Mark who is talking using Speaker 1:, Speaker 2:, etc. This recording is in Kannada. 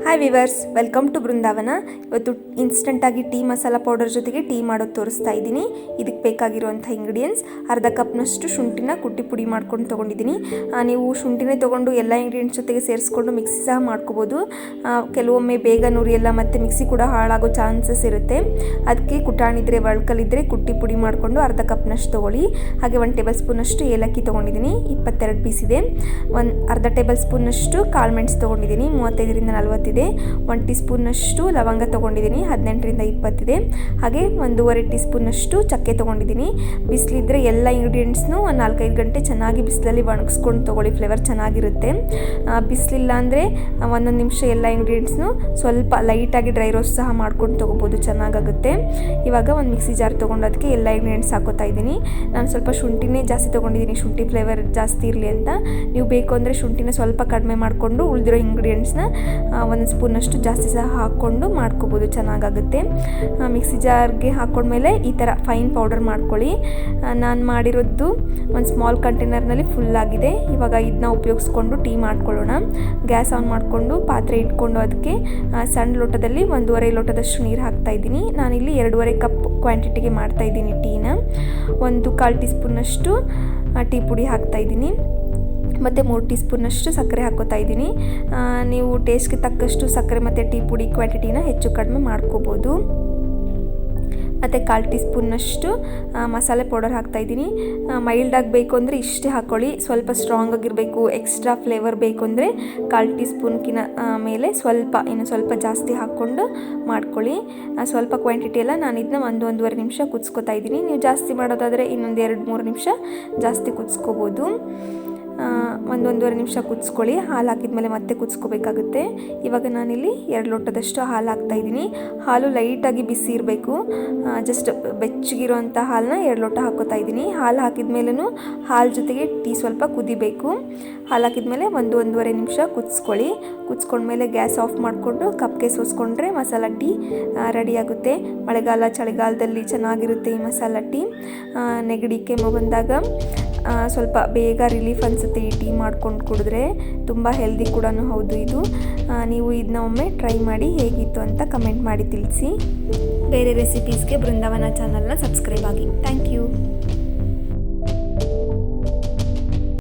Speaker 1: ಹಾಯ್ ವಿವರ್ಸ್, ವೆಲ್ಕಮ್ ಟು ಬೃಂದಾವನ. ಇವತ್ತು ಇನ್ಸ್ಟೆಂಟಾಗಿ ಟೀ ಮಸಾಲ ಪೌಡರ್ ಜೊತೆಗೆ ಟೀ ಮಾಡೋದು ತೋರಿಸ್ತಾ ಇದ್ದೀನಿ. ಇದಕ್ಕೆ ಬೇಕಾಗಿರುವಂಥ ಇಂಗ್ರೀಡಿಯೆಂಟ್ಸ್: ಅರ್ಧ ಕಪ್ನಷ್ಟು ಶುಂಠಿನ ಕುಟ್ಟಿ ಪುಡಿ ಮಾಡ್ಕೊಂಡು ತೊಗೊಂಡಿದ್ದೀನಿ. ನೀವು ಶುಂಠಿನೇ ತೊಗೊಂಡು ಎಲ್ಲ ಇಂಗ್ರೀಡಿಯೆಂಟ್ಸ್ ಜೊತೆಗೆ ಸೇರಿಸ್ಕೊಂಡು ಮಿಕ್ಸಿ ಸಹ ಮಾಡ್ಕೋಬೋದು. ಕೆಲವೊಮ್ಮೆ ಬೇಗ ನುರಿಯಲ್ಲ ಮತ್ತು ಮಿಕ್ಸಿ ಕೂಡ ಹಾಳಾಗೋ ಚಾನ್ಸಸ್ ಇರುತ್ತೆ. ಅದಕ್ಕೆ ಕುಟಾಣಿದ್ರೆ ಒಳ್ಕಲಿದ್ರೆ ಕುಟ್ಟಿ ಪುಡಿ ಮಾಡಿಕೊಂಡು ಅರ್ಧ ಕಪ್ನಷ್ಟು ತೊಗೊಳ್ಳಿ. ಹಾಗೆ 1 ಟೇಬಲ್ ಸ್ಪೂನಷ್ಟು ಏಲಕ್ಕಿ ತೊಗೊಂಡಿದ್ದೀನಿ, 22 ಪೀಸ್ ಇದೆ. ಅರ್ಧ ಟೇಬಲ್ ಸ್ಪೂನಷ್ಟು ಕಾಳು ಮೆಣಸು ತೊಗೊಂಡಿದ್ದೀನಿ, 35ರಿಂದ 40 ಇದೆ. 1 ಟೀ ಸ್ಪೂನಷ್ಟು ಲವಂಗ ತೊಗೊಂಡಿದ್ದೀನಿ, 18ರಿಂದ 20 ಇದೆ. ಹಾಗೆ 1.5 ಟೀ ಸ್ಪೂನಷ್ಟು ಚಕ್ಕೆ ತೊಗೊಂಡಿದ್ದೀನಿ. ಬಿಸಿಲಿದ್ರೆ ಎಲ್ಲ ಇಂಗ್ರೀಡಿಯೆಂಟ್ಸ್ನು ಒಂದು 4-5 ಗಂಟೆ ಚೆನ್ನಾಗಿ ಬಿಸಿಲಲ್ಲಿ ಒಣಗಿಸ್ಕೊಂಡು ತೊಗೊಳ್ಳಿ, ಫ್ಲೇವರ್ ಚೆನ್ನಾಗಿರುತ್ತೆ. ಬಿಸಿಲಿಲ್ಲ ಅಂದರೆ 1 ನಿಮಿಷ ಎಲ್ಲ ಇಂಗ್ರೀಡಿಯೆಂಟ್ಸ್ನು ಸ್ವಲ್ಪ ಲೈಟಾಗಿ ಡ್ರೈ ರೋಸ್ಟ್ ಸಹ ಮಾಡ್ಕೊಂಡು ತೊಗೋಬೋದು, ಚೆನ್ನಾಗಾಗುತ್ತೆ. ಇವಾಗ ಒಂದು ಮಿಕ್ಸಿ ಜಾರ್ ತೊಗೊಂಡು ಅದಕ್ಕೆ ಎಲ್ಲ ಇಂಗ್ರೀಡಿಯೆಂಟ್ಸ್ ಹಾಕೋತಾ ಇದ್ದೀನಿ. ನಾನು ಸ್ವಲ್ಪ ಶುಂಠಿನೇ ಜಾಸ್ತಿ ತೊಗೊಂಡಿದ್ದೀನಿ, ಶುಂಠಿ ಫ್ಲೇವರ್ ಜಾಸ್ತಿ ಇರಲಿ ಅಂತ. ನೀವು ಬೇಕು ಅಂದರೆ ಶುಂಠಿನ ಸ್ವಲ್ಪ ಕಡಿಮೆ ಮಾಡಿಕೊಂಡು ಉಳಿದಿರೋ ಇಂಗ್ರೀಡಿಯೆಂಟ್ಸ್ನ 1 ಸ್ಪೂನಷ್ಟು ಜಾಸ್ತಿ ಸಹ ಹಾಕ್ಕೊಂಡು ಮಾಡ್ಕೋಬೋದು, ಚೆನ್ನಾಗಾಗುತ್ತೆ. ಮಿಕ್ಸಿ ಜಾರ್ಗೆ ಹಾಕ್ಕೊಂಡ್ಮೇಲೆ ಈ ಥರ ಫೈನ್ ಪೌಡರ್ ಮಾಡ್ಕೊಳ್ಳಿ. ನಾನು ಮಾಡಿರೋದು ಒಂದು ಸ್ಮಾಲ್ ಕಂಟೈನರ್ನಲ್ಲಿ ಫುಲ್ಲಾಗಿದೆ. ಇವಾಗ ಇದನ್ನ ಉಪಯೋಗಿಸ್ಕೊಂಡು ಟೀ ಮಾಡ್ಕೊಳ್ಳೋಣ. ಗ್ಯಾಸ್ ಆನ್ ಮಾಡಿಕೊಂಡು ಪಾತ್ರೆ ಇಟ್ಕೊಂಡು ಅದಕ್ಕೆ ಸಣ್ಣ ಲೋಟದಲ್ಲಿ 1.5 ಲೋಟದಷ್ಟು ನೀರು ಹಾಕ್ತಾಯಿದ್ದೀನಿ. ನಾನಿಲ್ಲಿ 2.5 ಕಪ್ ಕ್ವಾಂಟಿಟಿಗೆ ಮಾಡ್ತಾಯಿದ್ದೀನಿ ಟೀನ. 1/4 ಟೀ ಸ್ಪೂನಷ್ಟು ಟೀ ಪುಡಿ ಹಾಕ್ತಾಯಿದ್ದೀನಿ ಮತ್ತು 3 ಟೀ ಸ್ಪೂನಷ್ಟು ಸಕ್ಕರೆ ಹಾಕ್ಕೋತಾ ಇದ್ದೀನಿ. ನೀವು ಟೇಸ್ಟ್ಗೆ ತಕ್ಕಷ್ಟು ಸಕ್ಕರೆ ಮತ್ತು ಟೀ ಪುಡಿ ಕ್ವಾಂಟಿಟಿನ ಹೆಚ್ಚು ಕಡಿಮೆ ಮಾಡ್ಕೋಬೋದು. ಮತ್ತು 1/4 ಟೀ ಸ್ಪೂನಷ್ಟು ಮಸಾಲೆ ಪೌಡರ್ ಹಾಕ್ತಾಯಿದ್ದೀನಿ. ಮೈಲ್ಡಾಗಿ ಬೇಕು ಅಂದರೆ ಇಷ್ಟೇ ಹಾಕ್ಕೊಳ್ಳಿ. ಸ್ವಲ್ಪ ಸ್ಟ್ರಾಂಗ್ ಆಗಿರಬೇಕು, ಎಕ್ಸ್ಟ್ರಾ ಫ್ಲೇವರ್ ಬೇಕು ಅಂದರೆ 1/4 ಟೀ ಸ್ಪೂನ್ಕಿನ ಮೇಲೆ ಇನ್ನು ಸ್ವಲ್ಪ ಜಾಸ್ತಿ ಹಾಕ್ಕೊಂಡು ಮಾಡ್ಕೊಳ್ಳಿ. ಸ್ವಲ್ಪ ಕ್ವಾಂಟಿಟಿ ಎಲ್ಲ ನಾನು ಇದನ್ನ 1-1.5 ನಿಮಿಷ ಕುದಿಸ್ಕೊತಾ ಇದ್ದೀನಿ. ನೀವು ಜಾಸ್ತಿ ಮಾಡೋದಾದರೆ ಇನ್ನೊಂದು 2-3 ನಿಮಿಷ ಜಾಸ್ತಿ ಕುದಿಸ್ಕೋಬೋದು. 1-1.5 ನಿಮಿಷ ಕುದಿಸ್ಕೊಳ್ಳಿ. ಹಾಲು ಹಾಕಿದ್ಮೇಲೆ ಮತ್ತೆ ಕುದಿಸ್ಕೋಬೇಕಾಗುತ್ತೆ. ಇವಾಗ ನಾನಿಲ್ಲಿ 2 ಲೋಟದಷ್ಟು ಹಾಲು ಹಾಕ್ತಾಯಿದ್ದೀನಿ. ಹಾಲು ಲೈಟಾಗಿ ಬಿಸಿ ಇರಬೇಕು, ಜಸ್ಟ್ ಬೆಚ್ಚಗಿರೋಂಥ ಹಾಲನ್ನ 2 ಲೋಟ ಹಾಕ್ಕೋತಾ ಇದ್ದೀನಿ. ಹಾಲು ಹಾಕಿದ್ಮೇಲೂ ಹಾಲು ಜೊತೆಗೆ ಟೀ ಸ್ವಲ್ಪ ಕುದಿಬೇಕು. ಹಾಲು ಹಾಕಿದ್ಮೇಲೆ 1-1.5 ನಿಮಿಷ ಕುದಿಸ್ಕೊಳ್ಳಿ. ಕುದಿಸ್ಕೊಂಡ್ಮೇಲೆ ಗ್ಯಾಸ್ ಆಫ್ ಮಾಡಿಕೊಂಡು ಕಪ್ಗೆ ಸೋಸ್ಕೊಂಡ್ರೆ ಮಸಾಲ ಟೀ ರೆಡಿಯಾಗುತ್ತೆ. ಮಳೆಗಾಲ ಚಳಿಗಾಲದಲ್ಲಿ ಚೆನ್ನಾಗಿರುತ್ತೆ ಈ ಮಸಾಲ ಟೀ. ನೆಗಡಿ ಕೆಮ್ಮು ಬಂದಾಗ ಸ್ವಲ್ಪ ಬೇಗ ರಿಲೀಫ್ ಅನಿಸುತ್ತೆ ಈ ಟೀ ಮಾಡ್ಕೊಂಡು ಕುಡಿದ್ರೆ. ತುಂಬ ಹೆಲ್ದಿ ಕೂಡ ಹೌದು ಇದು. ನೀವು ಇದನ್ನ ಒಮ್ಮೆ ಟ್ರೈ ಮಾಡಿ ಹೇಗಿತ್ತು ಅಂತ ಕಮೆಂಟ್ ಮಾಡಿ ತಿಳಿಸಿ. ಬೇರೆ ರೆಸಿಪೀಸ್ಗೆ ಬೃಂದಾವನ ಚಾನಲ್ನ ಸಬ್ಸ್ಕ್ರೈಬ್ ಆಗಿ. Thank you.